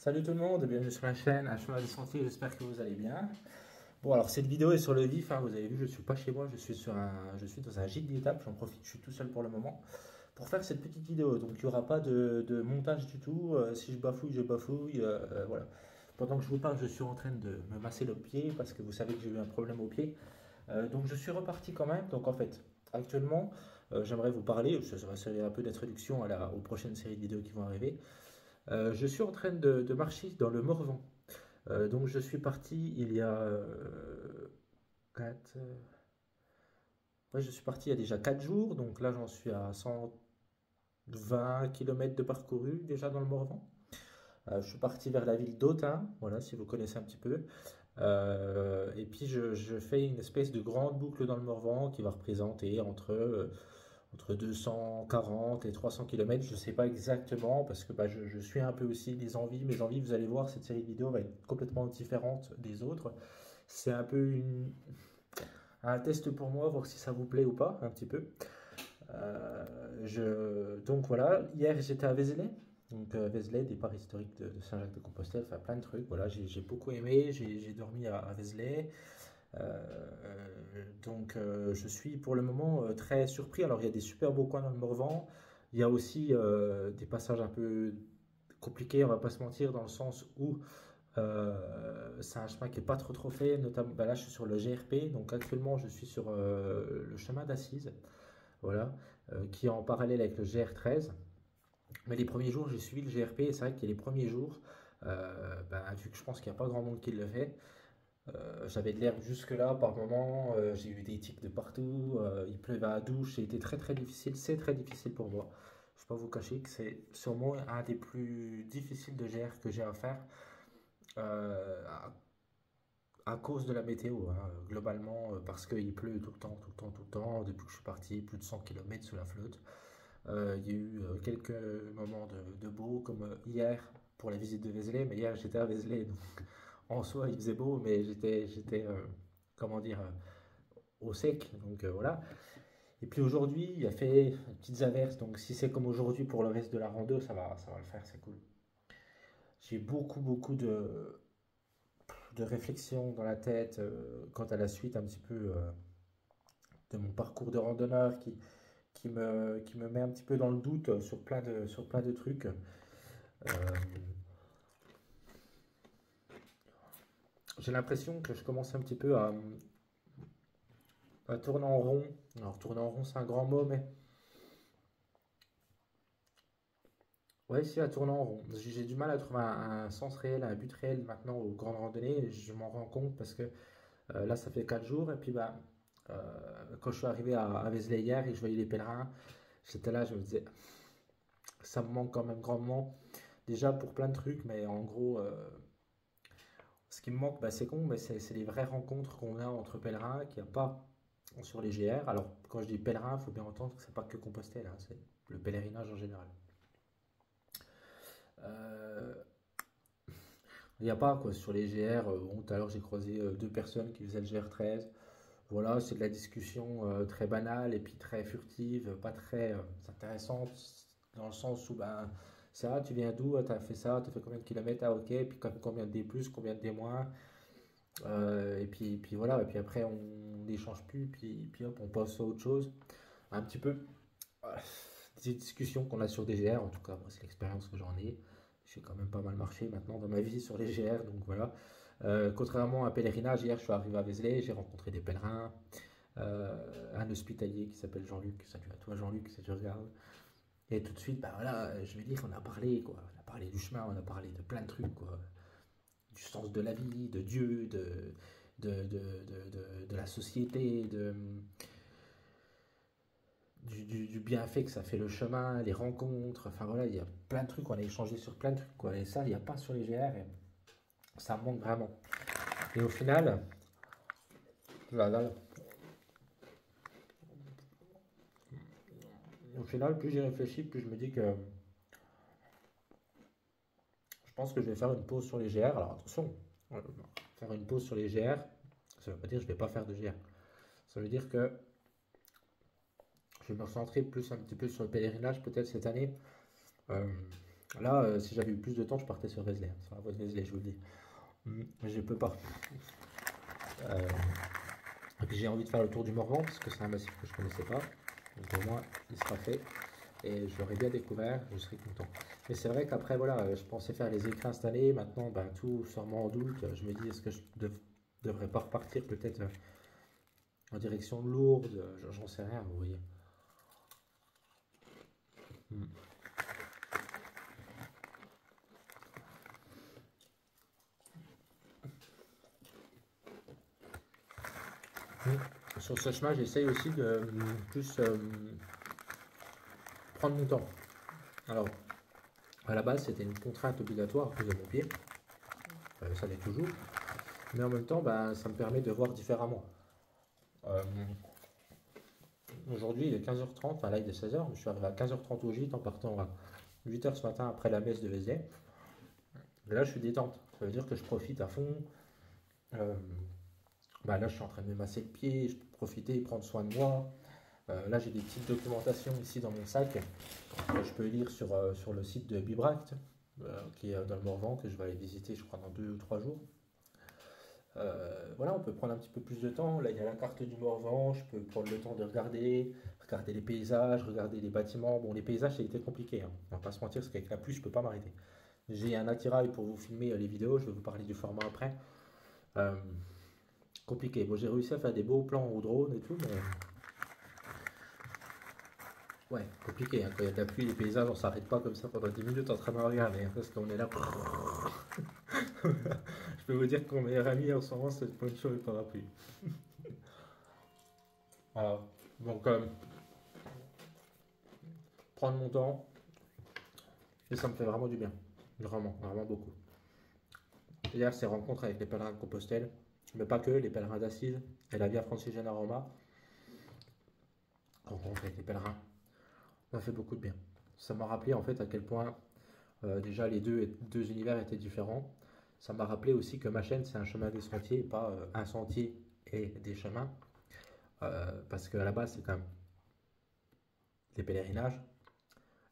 Salut tout le monde et bienvenue sur la chaîne Un chemin de sentier, j'espère que vous allez bien. Bon alors cette vidéo est sur le vif, hein, vous avez vu je ne suis pas chez moi, je suis dans un gîte d'étape, j'en profite, je suis tout seul pour le moment pour faire cette petite vidéo. Donc il n'y aura pas de montage du tout, si je bafouille, voilà. Pendant que je vous parle, je suis en train de me masser le pied parce que vous savez que j'ai eu un problème au pied. Donc je suis reparti quand même, donc en fait actuellement j'aimerais vous parler, ça va servir un peu d'introduction aux prochaines séries de vidéos qui vont arriver. Je suis en train de marcher dans le Morvan. Donc je suis parti il y a 4, ouais, je suis parti il y a déjà 4 jours, donc là j'en suis à 120 km de parcouru déjà dans le Morvan. Je suis parti vers la ville d'Autun, voilà, si vous connaissez un petit peu. Et puis je fais une espèce de grande boucle dans le Morvan qui va représenter entre 240 et 300 km, je ne sais pas exactement, parce que je suis un peu aussi mes envies, vous allez voir, cette série de vidéos va être complètement différente des autres. C'est un peu un test pour moi, voir si ça vous plaît ou pas, un petit peu. Donc voilà, hier j'étais à Vézelay, donc Vézelay, départ historique de Saint-Jacques-de-Compostelle, enfin plein de trucs, voilà, j'ai beaucoup aimé, j'ai dormi à Vézelay. Je suis pour le moment très surpris. Alors il y a des super beaux coins dans le Morvan. Il y a aussi des passages un peu compliqués, on va pas se mentir, dans le sens où c'est un chemin qui est pas trop fait. Notamment, là je suis sur le GRP, donc actuellement je suis sur le chemin d'Assise, voilà, qui est en parallèle avec le GR13. Mais les premiers jours j'ai suivi le GRP et c'est vrai que les premiers jours, vu que je pense qu'il n'y a pas grand monde qui le fait. J'avais de l'herbe jusque-là par moment, j'ai eu des tiques de partout, il pleuvait à la douche, c'était très difficile, c'est très difficile pour moi. Je ne vais pas vous cacher que c'est sûrement un des plus difficiles de GR que j'ai à faire euh, à cause de la météo, hein, globalement, parce qu'il pleut tout le temps, depuis que je suis parti, plus de 100 km sous la flotte. Il y a eu quelques moments de beau, comme hier pour la visite de Vézelay, mais hier j'étais à Vézelay, donc en soi il faisait beau, mais j'étais comment dire, au sec, donc voilà. Et puis aujourd'hui, il a fait des petites averses, donc si c'est comme aujourd'hui pour le reste de la rando, ça va le faire, c'est cool. J'ai beaucoup de réflexions dans la tête quant à la suite un petit peu de mon parcours de randonneur qui me met un petit peu dans le doute sur plein de trucs. J'ai l'impression que je commence un petit peu à tourner en rond. Alors tourner en rond c'est un grand mot, mais ouais, si, à tourner en rond. J'ai du mal à trouver un sens réel, un but réel maintenant aux grandes randonnées. Je m'en rends compte parce que là, ça fait 4 jours. Et puis, quand je suis arrivé à Vézelay hier et que je voyais les pèlerins, j'étais là, je me disais, ça me manque quand même grandement. Déjà pour plein de trucs, mais en gros, ce qui me manque, c'est con, mais c'est les vraies rencontres qu'on a entre pèlerins qu'il n'y a pas sur les GR. Alors, quand je dis pèlerin, il faut bien entendre que c'est pas que Compostelle, hein, c'est le pèlerinage en général. Euh, Il n'y a pas quoi sur les GR. Bon, tout à l'heure j'ai croisé deux personnes qui faisaient le GR13. Voilà, c'est de la discussion très banale et puis très furtive, pas très intéressante dans le sens où ça, tu viens d'où, t'as fait ça, t'as fait combien de kilomètres, ah ok, puis combien de D plus, combien de D moins, puis voilà, et puis après on n'échange plus, puis hop, on passe à autre chose. Un petit peu euh, des discussions qu'on a sur des GR, en tout cas moi c'est l'expérience que j'en ai. J'ai quand même pas mal marché maintenant dans ma vie sur les GR, donc voilà. Contrairement à un pèlerinage, hier je suis arrivé à Vézelay, j'ai rencontré des pèlerins, un hospitalier qui s'appelle Jean-Luc, salut à toi Jean-Luc si tu regardes. Et tout de suite, voilà, je vais dire, on a parlé quoi, on a parlé du chemin, on a parlé de plein de trucs quoi, du sens de la vie, de Dieu, de la société, du bienfait que ça fait le chemin, les rencontres, enfin voilà, il y a plein de trucs, on a échangé sur plein de trucs quoi, et ça, il n'y a pas sur les GR, et ça me manque vraiment. Et au final, là, là, plus j'y réfléchis, plus je me dis que je pense que je vais faire une pause sur les GR. Alors attention, faire une pause sur les GR, ça ne veut pas dire que je ne vais pas faire de GR. Ça veut dire que je vais me recentrer plus un petit peu sur le pèlerinage peut-être cette année. Euh, Là, si j'avais eu plus de temps, je partais sur Vézelay, sur la voie de Vézelay, je vous le dis. Mais je peux pas. Euh, et puis j'ai envie de faire le tour du Morvan, parce que c'est un massif que je connaissais pas. Donc au moins, il sera fait. Et je l'aurais bien découvert, je serais content. Mais c'est vrai qu'après, voilà, je pensais faire les écrins cette année. Maintenant, ben, tout sûrement en doute. Je me dis, est-ce que je devrais pas repartir peut-être en direction de Lourdes? J'en sais rien, vous voyez. Mm. Sur ce chemin, j'essaye aussi de plus prendre mon temps. Alors, à la base, c'était une contrainte obligatoire à cause de mon pied. Ça l'est toujours. Mais en même temps, ben, ça me permet de voir différemment. Euh, Aujourd'hui, il est 15h30, enfin là, il est 16h. Je suis arrivé à 15h30 au gîte en partant à 8h ce matin après la messe de Vézelay. Et là, je suis détente. Ça veut dire que je profite à fond. Euh, Bah là, je suis en train de me masser le pied, je peux profiter, prendre soin de moi. Là, j'ai des petites documentations ici dans mon sac que je peux lire sur le site de Bibract, qui est dans le Morvan, que je vais aller visiter, je crois, dans 2 ou 3 jours. Voilà, on peut prendre un petit peu plus de temps. Là, il y a la carte du Morvan, je peux prendre le temps de regarder les paysages, regarder les bâtiments. Bon, les paysages, ça a été compliqué, hein. On va pas se mentir, parce qu'avec la pluie, je peux pas m'arrêter. J'ai un attirail pour vous filmer les vidéos, je vais vous parler du format après. Euh, Compliqué. Bon, j'ai réussi à faire des beaux plans au drone et tout, mais ouais, compliqué, hein. Quand il y a de la pluie, les paysages, on s'arrête pas comme ça pendant 10 minutes en train de regarder, hein, parce qu'on est là. Je peux vous dire que mon meilleur ami en ce moment, c'est le poncho et le parapluie. Voilà. Donc, prendre mon temps, et ça me fait vraiment du bien. Vraiment, vraiment beaucoup. Hier, ces rencontres avec les pèlerins de Compostelle, mais pas que, les pèlerins d'Assise et la Via Francigena Roma, rencontre avec les pèlerins, m'a fait beaucoup de bien. Ça m'a rappelé en fait à quel point déjà les deux univers étaient différents. Ça m'a rappelé aussi que ma chaîne c'est un chemin des sentiers, pas un sentier et des chemins. Parce qu'à la base c'est quand même des pèlerinages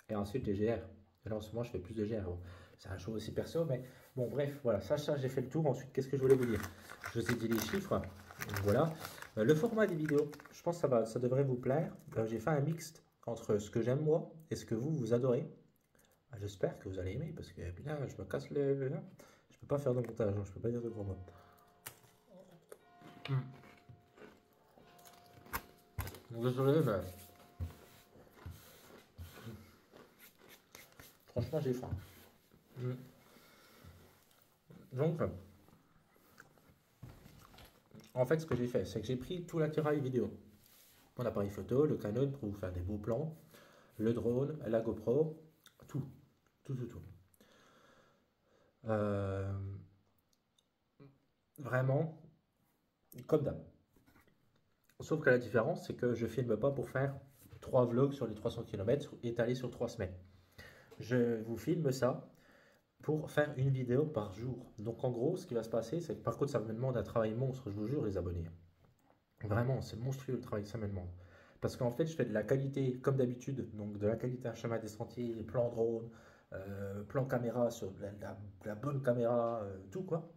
et ensuite les GR. Et là en ce moment je fais plus de GR. Bon, c'est un choix aussi perso, mais bon bref, voilà, ça j'ai fait le tour. Ensuite, qu'est-ce que je voulais vous dire? Je vous ai dit les chiffres. Donc, voilà. Le format des vidéos, je pense que ça devrait vous plaire. J'ai fait un mixte entre ce que j'aime moi et ce que vous adorez. J'espère que vous allez aimer parce que là, je me casse là. Je peux pas faire de montage, hein, je peux pas dire de gros mots. Donc, désolé, mais franchement, j'ai faim. Mm. Donc, en fait, ce que j'ai fait, c'est que j'ai pris tout l'attirail vidéo. Mon appareil photo, le Canon pour vous faire des beaux plans, le drone, la GoPro, tout, tout, tout, tout. Euh, Vraiment, comme d'hab. Sauf que la différence, c'est que je filme pas pour faire 3 vlogs sur les 300 km étalés sur 3 semaines. Je vous filme ça pour faire une vidéo par jour. Donc en gros, ce qui va se passer, c'est que par contre, ça me demande un travail monstre, je vous jure, les abonnés. Vraiment, c'est monstrueux le travail que ça me demande. Parce qu'en fait, je fais de la qualité, comme d'habitude, donc de la qualité à chemin des sentiers, plan drone, plan caméra sur la bonne caméra, tout quoi.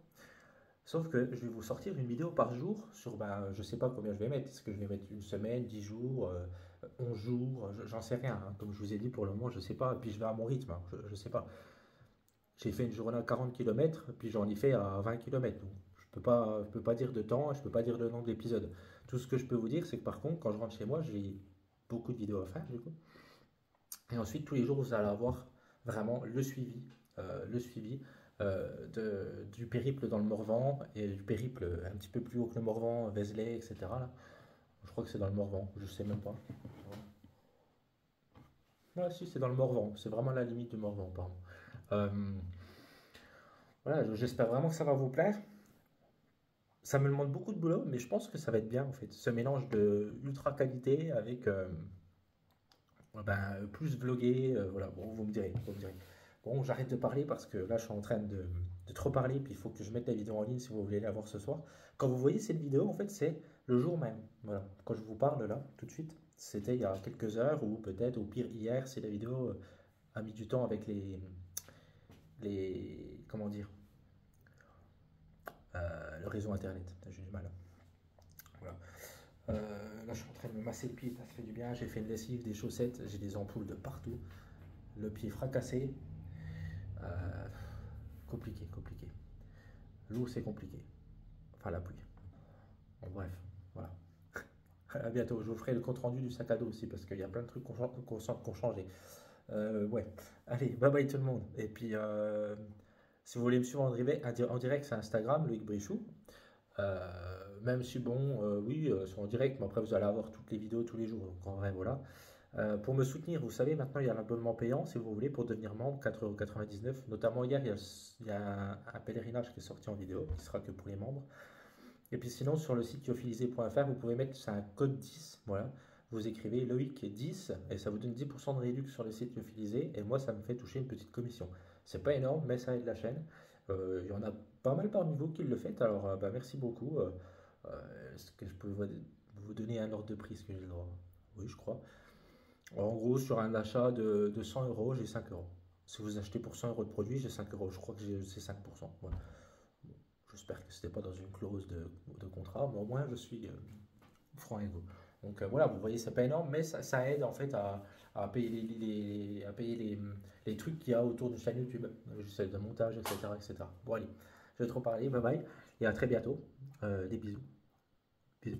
Sauf que je vais vous sortir une vidéo par jour sur, ben, je sais pas combien je vais mettre. Est-ce que je vais mettre une semaine, 10 jours, 11 jours, j'en sais rien, hein. Comme je vous ai dit, pour le moment, je sais pas. Et puis je vais à mon rythme, hein. Je sais pas. J'ai fait une journée à 40 km, puis j'en ai fait à 20 km. Donc je peux pas dire de temps, je peux pas dire le nombre d'épisodes. Tout ce que je peux vous dire, c'est que par contre, quand je rentre chez moi, j'ai beaucoup de vidéos à faire, du coup. Et ensuite, tous les jours, vous allez avoir vraiment le suivi du périple dans le Morvan et du périple un petit peu plus haut que le Morvan, Vézelay, etc. Là. Je crois que c'est dans le Morvan, je sais même pas. Ouais, si, c'est dans le Morvan, c'est vraiment la limite du Morvan, pardon. Euh, voilà, j'espère vraiment que ça va vous plaire. Ça me demande beaucoup de boulot, mais je pense que ça va être bien en fait. Ce mélange de ultra qualité avec ben, plus vloguer, voilà, bon, vous me direz, vous me direz. Bon, j'arrête de parler parce que là, je suis en train de trop parler, puis il faut que je mette la vidéo en ligne si vous voulez la voir ce soir. Quand vous voyez cette vidéo, en fait, c'est le jour même. Voilà, quand je vous parle là, tout de suite, c'était il y a quelques heures, ou peut-être, au pire, hier, si la vidéo a mis du temps avec comment dire, le réseau internet. J'ai du mal. Voilà. Là, je suis en train de me masser le pied, ça fait du bien. J'ai fait une lessive, des chaussettes, j'ai des ampoules de partout. Le pied fracassé. Euh, Compliqué, compliqué. L'eau, c'est compliqué. Enfin, la pluie. Bon, bref, voilà. À bientôt. Je vous ferai le compte rendu du sac à dos aussi parce qu'il y a plein de trucs qu'on changé. Ouais. Allez, bye bye tout le monde. Et puis, si vous voulez me suivre en direct, c'est Instagram, Loïc Brichou. Même si bon, oui, c'est en direct, mais après vous allez avoir toutes les vidéos tous les jours. Donc en vrai, voilà. Pour me soutenir, vous savez, maintenant il y a l'abonnement payant si vous voulez pour devenir membre, 4,99 €. Notamment hier, il y a un pèlerinage qui est sorti en vidéo, qui sera que pour les membres. Et puis sinon, sur le site thiophilisé.fr, vous pouvez mettre, c'est un code 10, voilà. Vous écrivez Loïc 10 et ça vous donne 10% de réduction sur le site Thiophilisé. Et moi, ça me fait toucher une petite commission. C'est pas énorme, mais ça aide la chaîne. Il y en a pas mal parmi vous qui le faites, alors bah, merci beaucoup. Est-ce que je peux vous donner un ordre de prix, est-ce que j'ai le droit? Oui, je crois. En gros, sur un achat de 100 euros, j'ai 5 euros. Si vous achetez pour 100 € de produit, j'ai 5 euros. Je crois que c'est 5%. Voilà. Bon, j'espère que ce n'était pas dans une clause de contrat, mais au moins je suis franc et go. Donc voilà, vous voyez, c'est pas énorme, mais ça aide en fait à payer à payer les trucs qu'il y a autour d'une chaîne YouTube, logiciel de montage, etc., etc. Bon, allez, je vais trop parler, bye bye, et à très bientôt. Des bisous. Bisous.